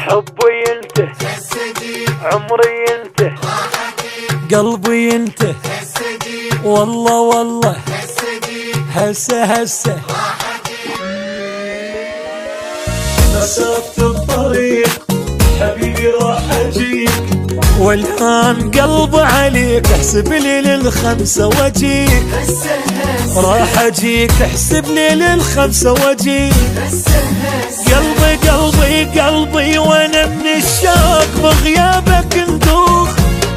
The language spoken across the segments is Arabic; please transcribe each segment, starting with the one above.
حبي انت عمري انت قلبي انت والله والله هسه هسه مسافة الطريق حبيبي راح اجيك والآن قلبي عليك احسب لي للخمسة واجيك راح اجيك احسب لي للخمسة واجيك قلبي قلبي قلبي وانا من الشوق بغيابك ندوخ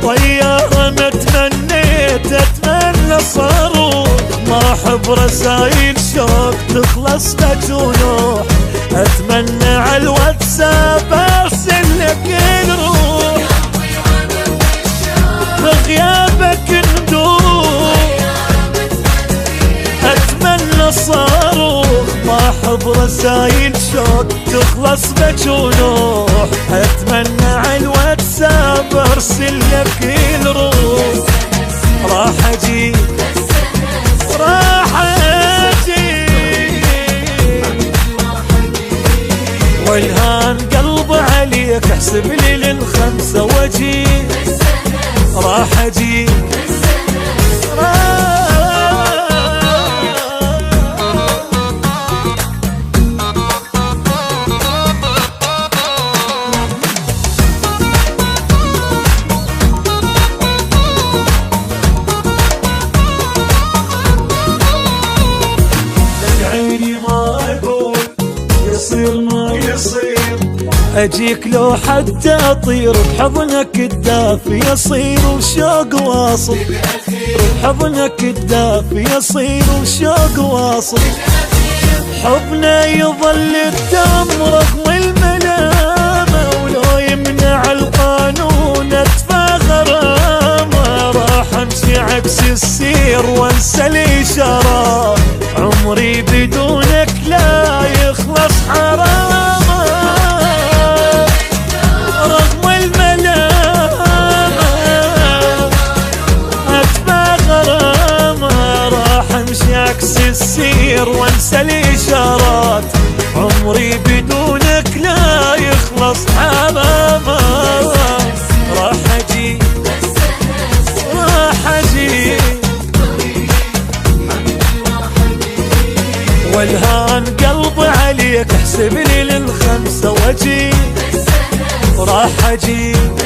طيارة ما تمنيت اتمنى صاروخ ما احب رسايل شوق تخلص بجنوح اتمنى على الواتساب ارسل لك الروح بغيابك ندوخ اتمنى صاروخ ما احب رسايل شوق تخلص بجنوح اتمنى على الواتساب ارسل لك الروح راح اجيك راح اجيك والهان قلبي عليك احسب لي للخمسة واجيك راح اجيك اجيك لو حتى اطير بحضنك الدافي يصير وشوق واصل بحضنك الدافي يصير وشوق واصل حبنا يظل الدم رغم الملامة ولو يمنع القانون ادفع غرامة راح امشي عكس السير وانسى الاشارات عمري بدونك لا يخلص حرام عكس السير وانسى الاشارات عمري بدونك لا يخلص حرام راح اجيك راح اجيك والهان قلبي عليك احسب لي للخمسة واجيك راح اجيك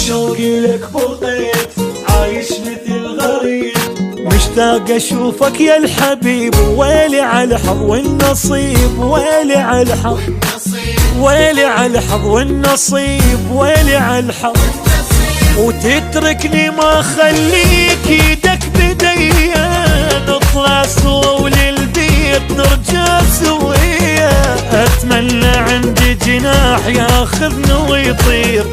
شوقي لك بغيت عايش مثل غريب مشتاق اشوفك يا الحبيب ويلي على الحظ والنصيب ويلي على الحظ ويلي على الحظ والنصيب ويلي على الحظ وتتركني ما خليك ايدك بديا نطلع سوا وللبيت نرجع سويا اتمنى عندي جناح ياخذني ويطير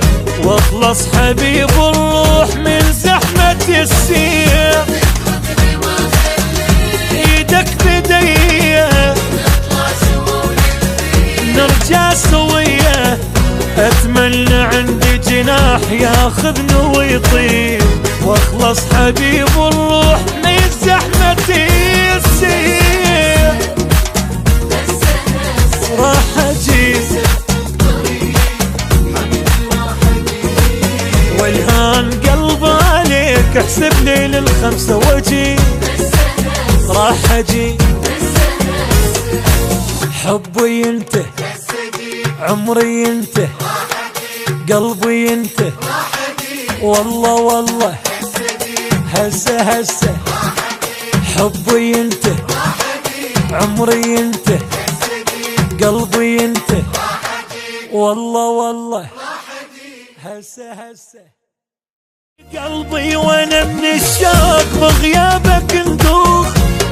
واخلص حبيب الروح من زحمة السير ايدك بديا نرجع سويا اتمنى عندي جناح ياخذني ويطير واخلص حبيب الروح من زحمة السير راح اجيك والهان قلبي عليك احسب لي للخمسة واجيك راح اجيك حبي انت عمري انت قلبي انت والله والله هسه هسه حبي انت عمري انت قلبي انت والله والله هسه هسه قلبي وانا من الشوق بغيابك ندوخ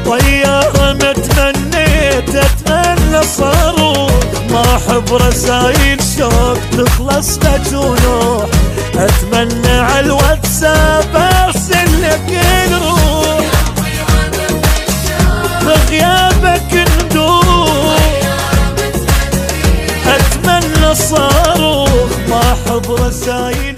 طيارة ما تمنيت اتمنى صاروخ ما احب رسايل شوق تخلص بجنوح اتمنى على الواتساب ارسل لك الروح بغيابك ندوخ الصاروخ ما حب رسايل